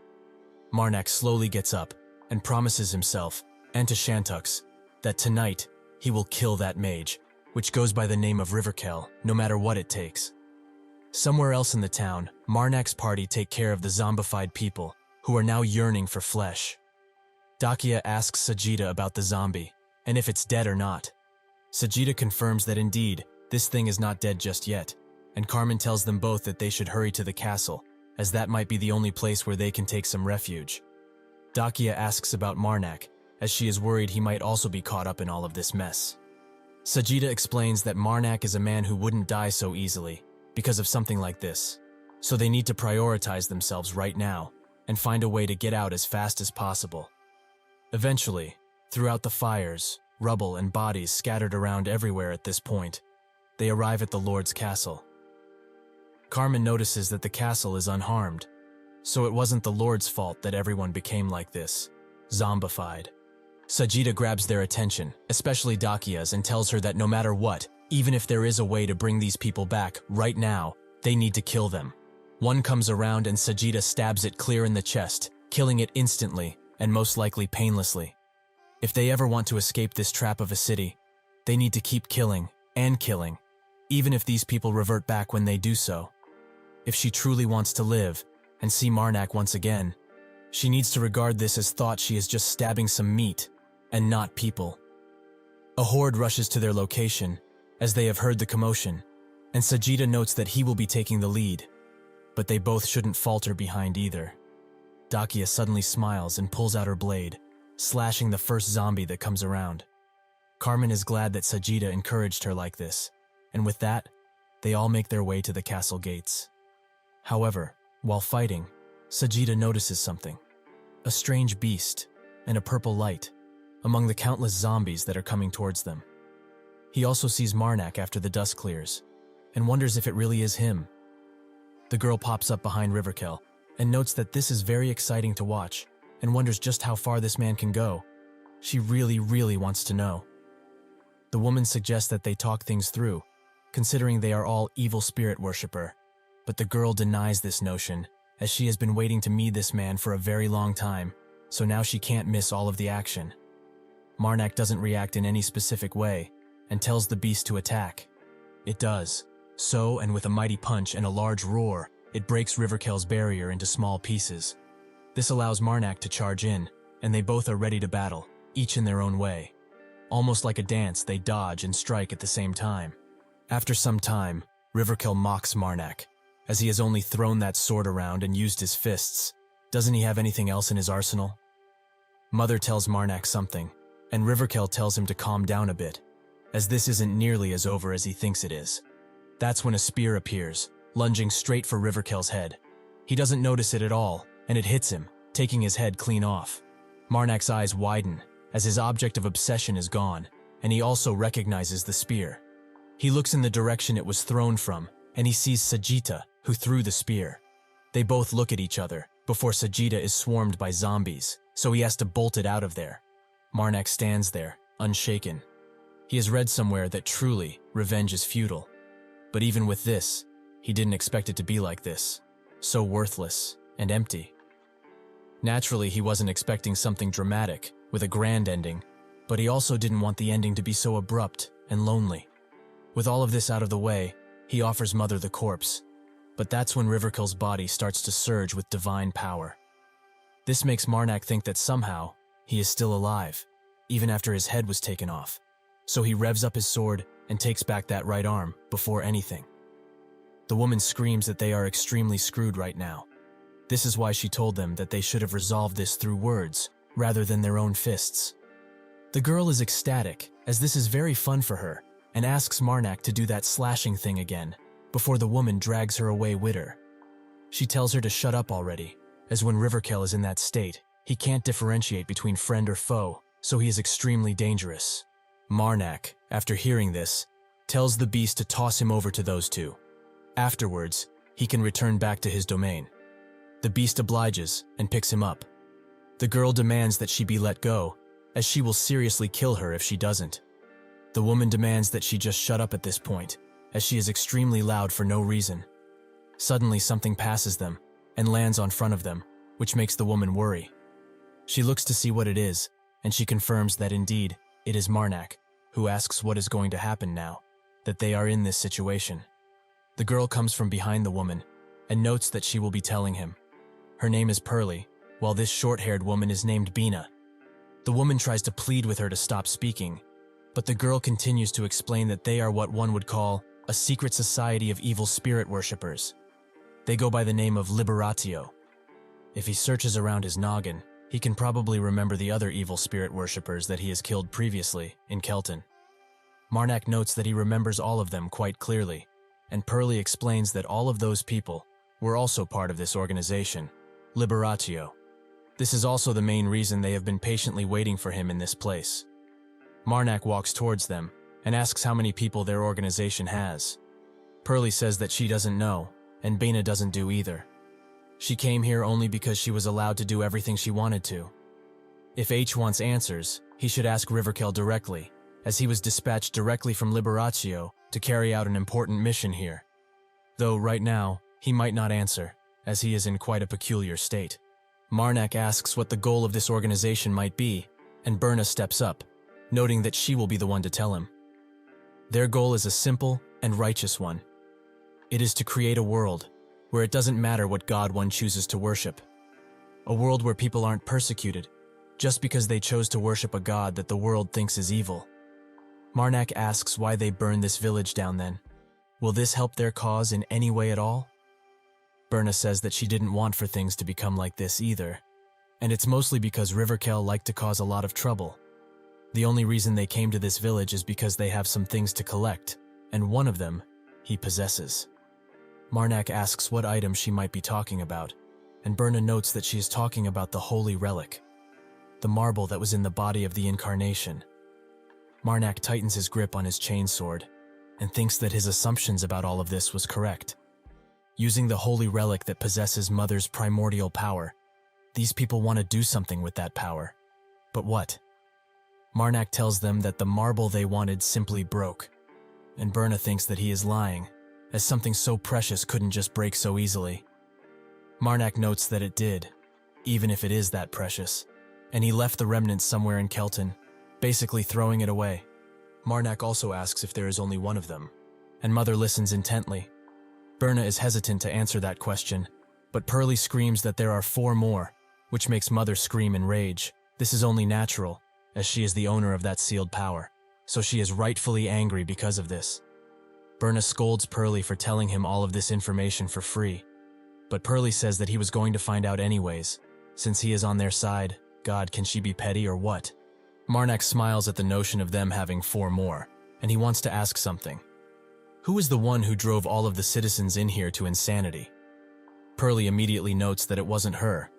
Marnak slowly gets up and promises himself, and to Shantux, that tonight he will kill that mage, which goes by the name of Riverkel, no matter what it takes. Somewhere else in the town, Marnak's party take care of the zombified people, who are now yearning for flesh. Dakia asks Sajida about the zombie, and if it's dead or not. Sajida confirms that indeed, this thing is not dead just yet, and Carmen tells them both that they should hurry to the castle, as that might be the only place where they can take some refuge. Dakia asks about Marnak, as she is worried he might also be caught up in all of this mess. Sajida explains that Marnak is a man who wouldn't die so easily, because of something like this, so they need to prioritize themselves right now, and find a way to get out as fast as possible. Eventually, throughout the fires, rubble and bodies scattered around everywhere at this point, they arrive at the Lord's castle. Carmen notices that the castle is unharmed, so it wasn't the Lord's fault that everyone became like this, zombified. Sajida grabs their attention, especially Dakia's, and tells her that no matter what, even if there is a way to bring these people back right now, they need to kill them. One comes around and Sajida stabs it clear in the chest, killing it instantly and most likely painlessly. If they ever want to escape this trap of a city, they need to keep killing and killing, even if these people revert back when they do so. If she truly wants to live and see Marnak once again, she needs to regard this as thought she is just stabbing some meat and not people. A horde rushes to their location, as they have heard the commotion, and Sajida notes that he will be taking the lead, but they both shouldn't falter behind either. Dakia suddenly smiles and pulls out her blade, slashing the first zombie that comes around. Carmen is glad that Sajida encouraged her like this, and with that, they all make their way to the castle gates. However, while fighting, Sajida notices something. A strange beast and a purple light among the countless zombies that are coming towards them. He also sees Marnak after the dust clears, and wonders if it really is him. The girl pops up behind Riverkill and notes that this is very exciting to watch and wonders just how far this man can go. She really wants to know. The woman suggests that they talk things through, considering they are all evil spirit worshipper, but the girl denies this notion as she has been waiting to meet this man for a very long time, so now she can't miss all of the action. Marnak doesn't react in any specific way and tells the beast to attack. It does. So, and with a mighty punch and a large roar, it breaks Riverkill's barrier into small pieces. This allows Marnak to charge in, and they both are ready to battle, each in their own way. Almost like a dance, they dodge and strike at the same time. After some time, Riverkill mocks Marnak, as he has only thrown that sword around and used his fists. Doesn't he have anything else in his arsenal? Mother tells Marnak something, and Riverkill tells him to calm down a bit, as this isn't nearly as over as he thinks it is. That's when a spear appears, lunging straight for Riverkill's head. He doesn't notice it at all, and it hits him, taking his head clean off. Marnak's eyes widen, as his object of obsession is gone, and he also recognizes the spear. He looks in the direction it was thrown from, and he sees Sajita, who threw the spear. They both look at each other, before Sajita is swarmed by zombies, so he has to bolt it out of there. Marnak stands there, unshaken. He has read somewhere that truly, revenge is futile. But even with this, he didn't expect it to be like this. So worthless and empty. Naturally, he wasn't expecting something dramatic, with a grand ending, but he also didn't want the ending to be so abrupt and lonely. With all of this out of the way, he offers Mother the corpse, but that's when Riverkill's body starts to surge with divine power. This makes Marnak think that somehow, he is still alive, even after his head was taken off. So he revs up his sword and takes back that right arm before anything. The woman screams that they are extremely screwed right now. This is why she told them that they should have resolved this through words, rather than their own fists. The girl is ecstatic, as this is very fun for her, and asks Marnak to do that slashing thing again, before the woman drags her away with her. She tells her to shut up already, as when Riverkill is in that state, he can't differentiate between friend or foe, so he is extremely dangerous. Marnak, after hearing this, tells the beast to toss him over to those two. Afterwards, he can return back to his domain. The beast obliges and picks him up. The girl demands that she be let go, as she will seriously kill her if she doesn't. The woman demands that she just shut up at this point, as she is extremely loud for no reason. Suddenly something passes them, and lands on front of them, which makes the woman worry. She looks to see what it is, and she confirms that indeed, it is Marnak, who asks what is going to happen now, that they are in this situation. The girl comes from behind the woman, and notes that she will be telling him. Her name is Pearly, while this short-haired woman is named Bina. The woman tries to plead with her to stop speaking, but the girl continues to explain that they are what one would call a secret society of evil spirit worshippers. They go by the name of Liberatio. If he searches around his noggin, he can probably remember the other evil spirit worshippers that he has killed previously in Kelton. Marnak notes that he remembers all of them quite clearly, and Pearly explains that all of those people were also part of this organization, Liberatio. This is also the main reason they have been patiently waiting for him in this place. Marnak walks towards them and asks how many people their organization has. Pearly says that she doesn't know, and Bina doesn't do either. She came here only because she was allowed to do everything she wanted to. If H wants answers, he should ask Riverkill directly, as he was dispatched directly from Liberatio to carry out an important mission here. Though right now, he might not answer, as he is in quite a peculiar state. Marnak asks what the goal of this organization might be, and Berna steps up, noting that she will be the one to tell him. Their goal is a simple and righteous one. It is to create a world where it doesn't matter what god one chooses to worship. A world where people aren't persecuted just because they chose to worship a god that the world thinks is evil. Marnak asks why they burned this village down then. Will this help their cause in any way at all? Berna says that she didn't want for things to become like this either, and it's mostly because Riverkel liked to cause a lot of trouble. The only reason they came to this village is because they have some things to collect, and one of them he possesses. Marnak asks what item she might be talking about, and Berna notes that she is talking about the holy relic, the marble that was in the body of the Incarnation. Marnak tightens his grip on his chainsword and thinks that his assumptions about all of this was correct. Using the holy relic that possesses Mother's primordial power, these people want to do something with that power. But what? Marnak tells them that the marble they wanted simply broke, and Berna thinks that he is lying, as something so precious couldn't just break so easily. Marnak notes that it did, even if it is that precious, and he left the remnants somewhere in Kelton, basically throwing it away. Marnak also asks if there is only one of them, and Mother listens intently. Berna is hesitant to answer that question, but Pearlie screams that there are 4 more, which makes Mother scream in rage. This is only natural, as she is the owner of that sealed power, so she is rightfully angry because of this. Berna scolds Pearlie for telling him all of this information for free, but Pearlie says that he was going to find out anyways. Since he is on their side, God, can she be petty or what? Marnak smiles at the notion of them having 4 more, and he wants to ask something. Who is the one who drove all of the citizens in here to insanity? Pearlie immediately notes that it wasn't her,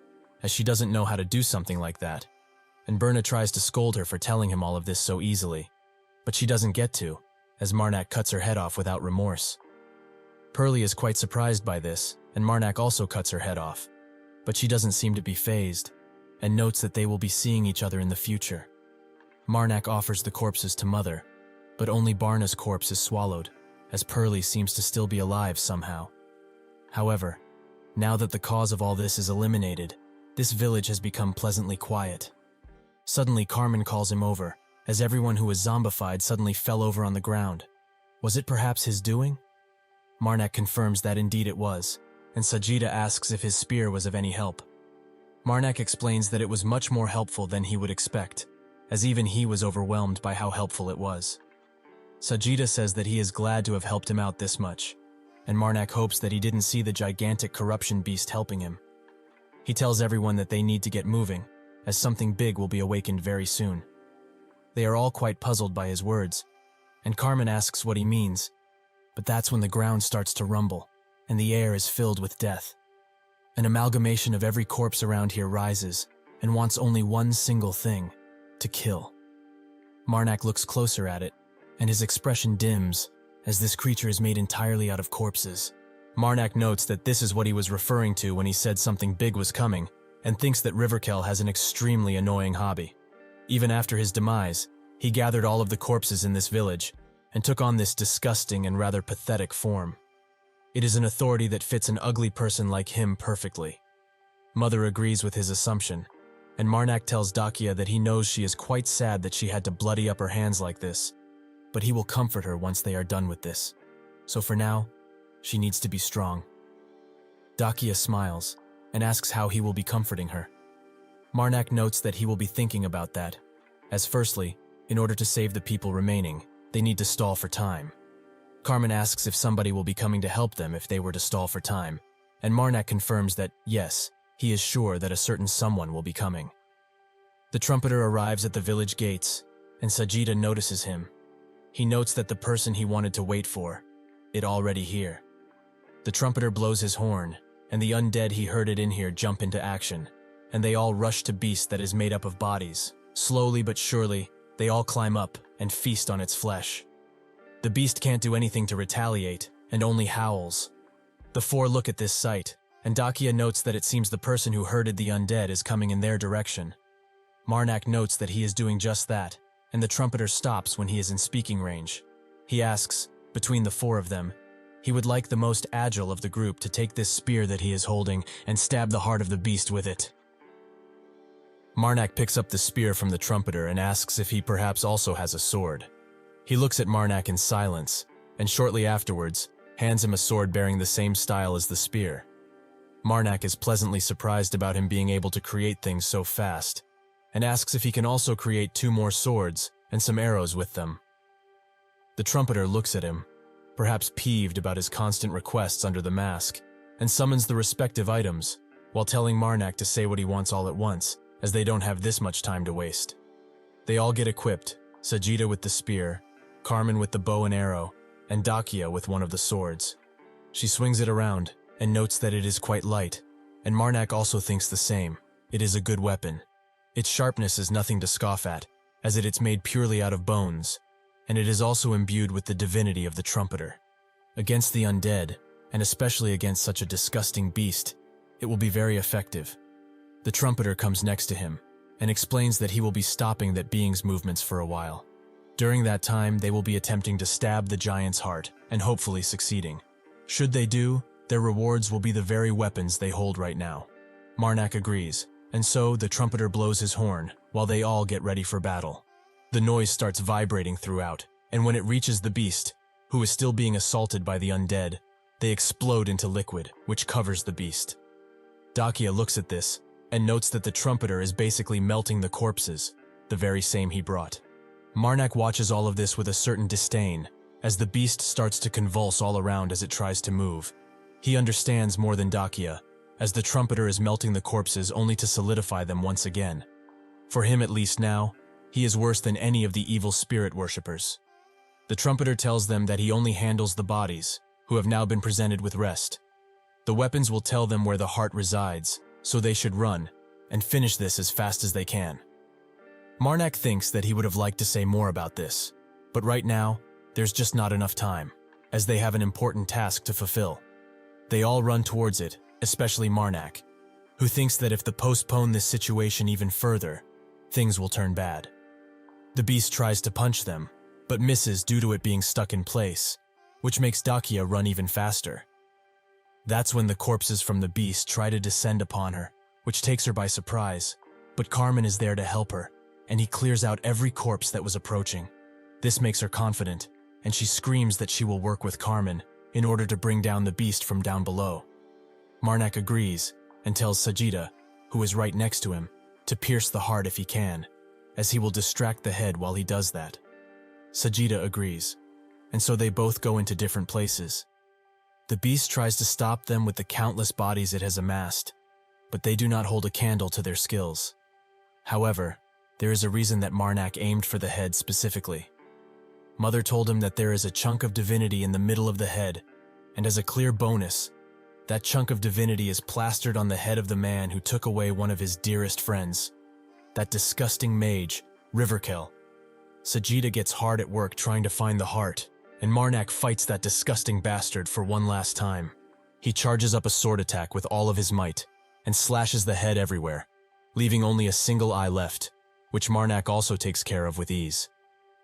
as she doesn't know how to do something like that, and Berna tries to scold her for telling him all of this so easily, but she doesn't get to, as Marnak cuts her head off without remorse. Pearlie is quite surprised by this, and Marnak also cuts her head off, but she doesn't seem to be fazed, and notes that they will be seeing each other in the future. Marnak offers the corpses to Mother, but only Barna's corpse is swallowed, as Pearlie seems to still be alive somehow. However, now that the cause of all this is eliminated, this village has become pleasantly quiet. Suddenly Carmen calls him over, as everyone who was zombified suddenly fell over on the ground. Was it perhaps his doing? Marnak confirms that indeed it was, and Sajida asks if his spear was of any help. Marnak explains that it was much more helpful than he would expect, as even he was overwhelmed by how helpful it was. Sajida says that he is glad to have helped him out this much, and Marnak hopes that he didn't see the gigantic corruption beast helping him. He tells everyone that they need to get moving, as something big will be awakened very soon. They are all quite puzzled by his words, and Carmen asks what he means, but that's when the ground starts to rumble, and the air is filled with death. An amalgamation of every corpse around here rises, and wants only one single thing: to kill. Marnak looks closer at it, and his expression dims, as this creature is made entirely out of corpses. Marnak notes that this is what he was referring to when he said something big was coming, and thinks that Riverkel has an extremely annoying hobby. Even after his demise, he gathered all of the corpses in this village, and took on this disgusting and rather pathetic form. It is an authority that fits an ugly person like him perfectly. Mother agrees with his assumption, and Marnak tells Dakia that he knows she is quite sad that she had to bloody up her hands like this, but he will comfort her once they are done with this. So for now, she needs to be strong. Dakia smiles and asks how he will be comforting her. Marnak notes that he will be thinking about that, as firstly, in order to save the people remaining, they need to stall for time. Carmen asks if somebody will be coming to help them if they were to stall for time, and Marnak confirms that, yes, he is sure that a certain someone will be coming. The trumpeter arrives at the village gates, and Sajida notices him. He notes that the person he wanted to wait for, it already here. The trumpeter blows his horn, and the undead he herded in here jump into action, and they all rush to beast that is made up of bodies. Slowly but surely, they all climb up and feast on its flesh. The beast can't do anything to retaliate, and only howls. The 4 look at this sight, and Dakia notes that it seems the person who herded the undead is coming in their direction. Marnak notes that he is doing just that, and the trumpeter stops when he is in speaking range. He asks, between the 4 of them, he would like the most agile of the group to take this spear that he is holding and stab the heart of the beast with it. Marnak picks up the spear from the trumpeter and asks if he perhaps also has a sword. He looks at Marnak in silence, and shortly afterwards, hands him a sword bearing the same style as the spear. Marnak is pleasantly surprised about him being able to create things so fast, and asks if he can also create 2 more swords and some arrows with them. The trumpeter looks at him, perhaps peeved about his constant requests under the mask, and summons the respective items, while telling Marnak to say what he wants all at once, as they don't have this much time to waste. They all get equipped, Sajida with the spear, Carmen with the bow and arrow, and Dakia with one of the swords. She swings it around, and notes that it is quite light, and Marnak also thinks the same. It is a good weapon. Its sharpness is nothing to scoff at, as it is made purely out of bones, and it is also imbued with the divinity of the trumpeter. Against the undead, and especially against such a disgusting beast, it will be very effective. The trumpeter comes next to him, and explains that he will be stopping that being's movements for a while. During that time, they will be attempting to stab the giant's heart, and hopefully succeeding. Should they do, their rewards will be the very weapons they hold right now. Marnak agrees, and so the trumpeter blows his horn, while they all get ready for battle. The noise starts vibrating throughout, and when it reaches the beast, who is still being assaulted by the undead, they explode into liquid, which covers the beast. Dakia looks at this, and notes that the trumpeter is basically melting the corpses, the very same he brought. Marnak watches all of this with a certain disdain, as the beast starts to convulse all around as it tries to move. He understands more than Dakia, as the trumpeter is melting the corpses only to solidify them once again. For him, at least now, he is worse than any of the evil spirit worshippers. The trumpeter tells them that he only handles the bodies, who have now been presented with rest. The weapons will tell them where the heart resides, so they should run, and finish this as fast as they can. Marnak thinks that he would have liked to say more about this, but right now, there's just not enough time, as they have an important task to fulfill. They all run towards it, especially Marnak, who thinks that if they postpone this situation even further, things will turn bad. The beast tries to punch them, but misses due to it being stuck in place, which makes Dakia run even faster. That's when the corpses from the beast try to descend upon her, which takes her by surprise, but Carmen is there to help her, and he clears out every corpse that was approaching. This makes her confident, and she screams that she will work with Carmen in order to bring down the beast from down below. Marnak agrees and tells Sajida, who is right next to him, to pierce the heart if he can, as he will distract the head while he does that. Sajida agrees, and so they both go into different places. The beast tries to stop them with the countless bodies it has amassed, but they do not hold a candle to their skills. However, there is a reason that Marnak aimed for the head specifically. Mother told him that there is a chunk of divinity in the middle of the head, and as a clear bonus, that chunk of divinity is plastered on the head of the man who took away one of his dearest friends, that disgusting mage, Riverkill. Sajida gets hard at work trying to find the heart, and Marnak fights that disgusting bastard for one last time. He charges up a sword attack with all of his might, and slashes the head everywhere, leaving only a single eye left, which Marnak also takes care of with ease.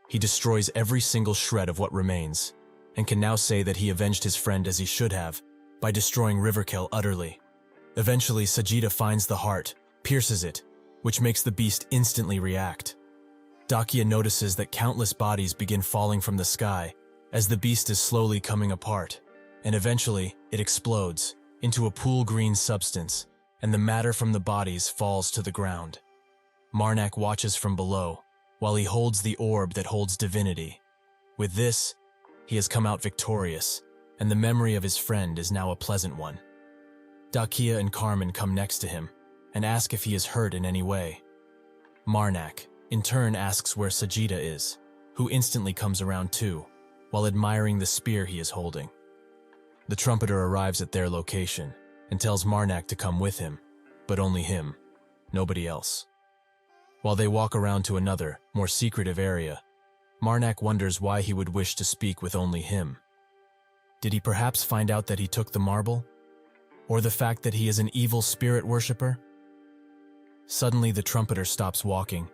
He destroys every single shred of what remains, and can now say that he avenged his friend as he should have, by destroying Riverkill utterly. Eventually, Sajida finds the heart, pierces it, which makes the beast instantly react. Dakia notices that countless bodies begin falling from the sky, as the beast is slowly coming apart, and eventually, it explodes into a pool-green substance, and the matter from the bodies falls to the ground. Marnak watches from below, while he holds the orb that holds divinity. With this, he has come out victorious, and the memory of his friend is now a pleasant one. Dakia and Carmen come next to him, and ask if he is hurt in any way. Marnak, in turn, asks where Sajida is, who instantly comes around too, while admiring the spear he is holding. The trumpeter arrives at their location, and tells Marnak to come with him, but only him, nobody else. While they walk around to another, more secretive area, Marnak wonders why he would wish to speak with only him. Did he perhaps find out that he took the marble? Or the fact that he is an evil spirit worshipper? Suddenly the trumpeter stops walking,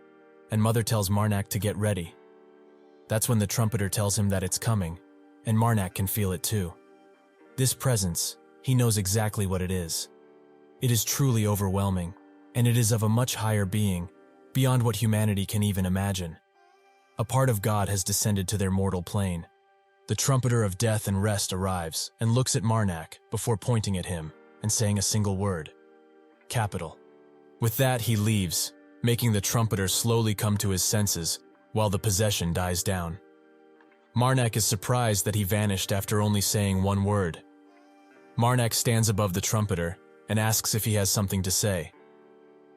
and Mother tells Marnak to get ready. That's when the trumpeter tells him that it's coming, and Marnak can feel it too. This presence, he knows exactly what it is. It is truly overwhelming, and it is of a much higher being, beyond what humanity can even imagine. A part of God has descended to their mortal plane. The trumpeter of death and rest arrives and looks at Marnak before pointing at him and saying a single word: capital. With that, he leaves, making the trumpeter slowly come to his senses while the possession dies down. Marnak is surprised that he vanished after only saying one word. Marnak stands above the trumpeter and asks if he has something to say.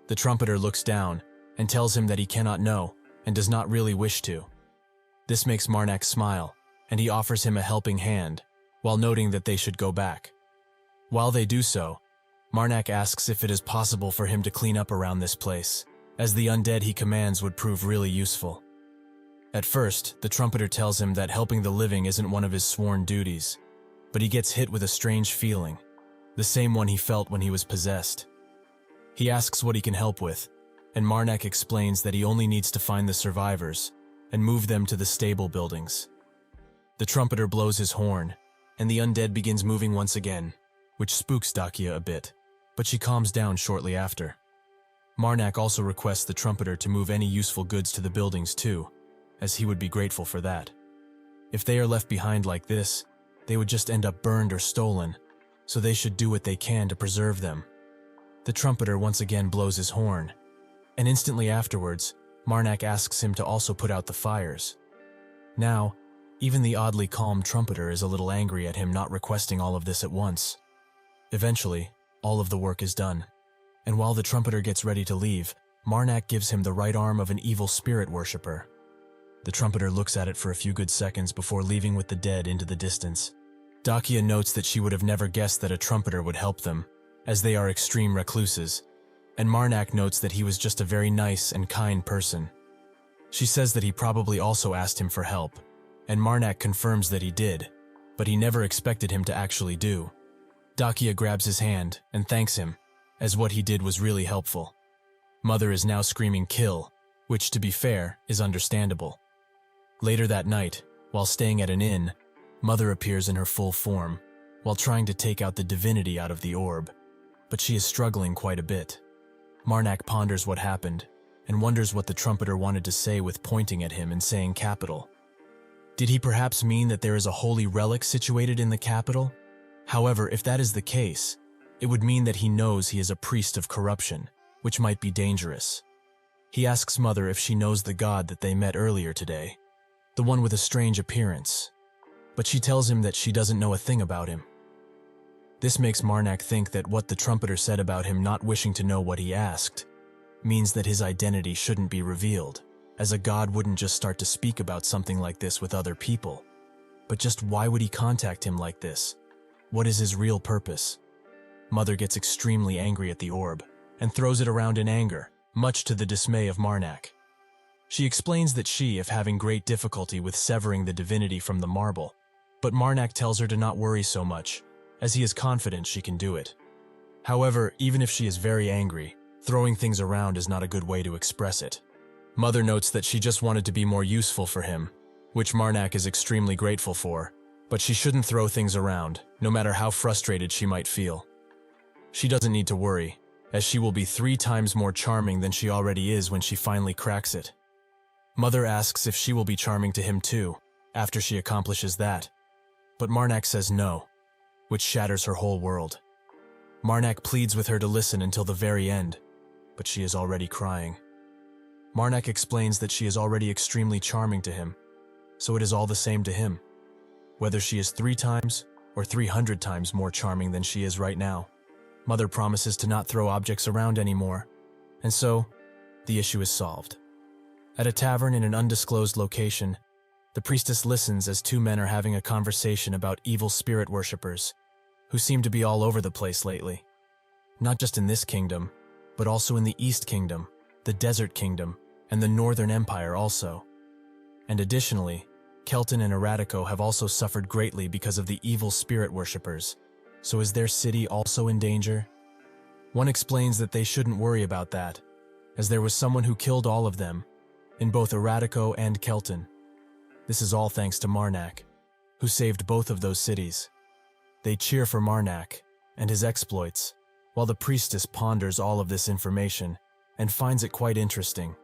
The trumpeter looks down and tells him that he cannot know and does not really wish to. This makes Marnak smile, and he offers him a helping hand, while noting that they should go back. While they do so, Marnak asks if it is possible for him to clean up around this place, as the undead he commands would prove really useful. At first, the trumpeter tells him that helping the living isn't one of his sworn duties, but he gets hit with a strange feeling, the same one he felt when he was possessed. He asks what he can help with, and Marnak explains that he only needs to find the survivors and move them to the stable buildings. The trumpeter blows his horn, and the undead begins moving once again, which spooks Dakia a bit, but she calms down shortly after. Marnak also requests the trumpeter to move any useful goods to the buildings too, as he would be grateful for that. If they are left behind like this, they would just end up burned or stolen, so they should do what they can to preserve them. The trumpeter once again blows his horn, and instantly afterwards, Marnak asks him to also put out the fires. Now, even the oddly calm trumpeter is a little angry at him not requesting all of this at once. Eventually, all of the work is done, and while the trumpeter gets ready to leave, Marnak gives him the right arm of an evil spirit worshipper. The trumpeter looks at it for a few good seconds before leaving with the dead into the distance. Dakia notes that she would have never guessed that a trumpeter would help them, as they are extreme recluses, and Marnak notes that he was just a very nice and kind person. She says that he probably also asked him for help, and Marnak confirms that he did, but he never expected him to actually do. Dakia grabs his hand and thanks him, as what he did was really helpful. Mother is now screaming kill, which to be fair is understandable. Later that night, while staying at an inn, Mother appears in her full form, while trying to take out the divinity out of the orb, but she is struggling quite a bit. Marnak ponders what happened, and wonders what the trumpeter wanted to say with pointing at him and saying capital. Did he perhaps mean that there is a holy relic situated in the capital? However, if that is the case, it would mean that he knows he is a priest of corruption, which might be dangerous. He asks Mother if she knows the god that they met earlier today, the one with a strange appearance, but she tells him that she doesn't know a thing about him. This makes Marnak think that what the trumpeter said about him not wishing to know what he asked means that his identity shouldn't be revealed, as a god wouldn't just start to speak about something like this with other people. But just why would he contact him like this? What is his real purpose? Mother gets extremely angry at the orb and throws it around in anger, much to the dismay of Marnak. She explains that she is having great difficulty with severing the divinity from the marble, but Marnak tells her to not worry so much, as he is confident she can do it. However, even if she is very angry, throwing things around is not a good way to express it. Mother notes that she just wanted to be more useful for him, which Marnak is extremely grateful for, but she shouldn't throw things around, no matter how frustrated she might feel. She doesn't need to worry, as she will be 3 times more charming than she already is when she finally cracks it. Mother asks if she will be charming to him too, after she accomplishes that, but Marnak says no, which shatters her whole world. Marnak pleads with her to listen until the very end, but she is already crying. Marnak explains that she is already extremely charming to him, so it is all the same to him, whether she is 3 times or 300 times more charming than she is right now. Mother promises to not throw objects around anymore, and so, the issue is solved. At a tavern in an undisclosed location, the priestess listens as 2 men are having a conversation about evil spirit worshippers, who seem to be all over the place lately. Not just in this kingdom, but also in the East Kingdom, the Desert Kingdom, and the Northern Empire also. And additionally, Kelton and Eratico have also suffered greatly because of the evil spirit worshippers, so is their city also in danger? One explains that they shouldn't worry about that, as there was someone who killed all of them, in both Eratico and Kelton. This is all thanks to Marnak, who saved both of those cities. They cheer for Marnak and his exploits, while the priestess ponders all of this information and finds it quite interesting.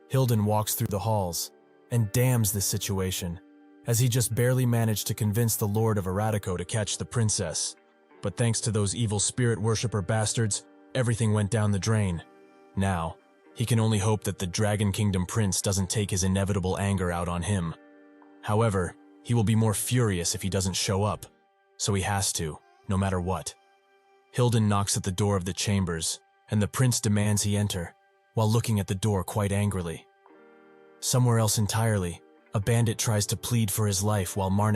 Hilden walks through the halls and damns this situation, as he just barely managed to convince the Lord of Eratico to catch the princess. But thanks to those evil spirit worshipper bastards, everything went down the drain. Now, he can only hope that the Dragon Kingdom prince doesn't take his inevitable anger out on him. However, he will be more furious if he doesn't show up, so he has to, no matter what. Hilden knocks at the door of the chambers, and the prince demands he enter, while looking at the door quite angrily. Somewhere else entirely, a bandit tries to plead for his life while Marna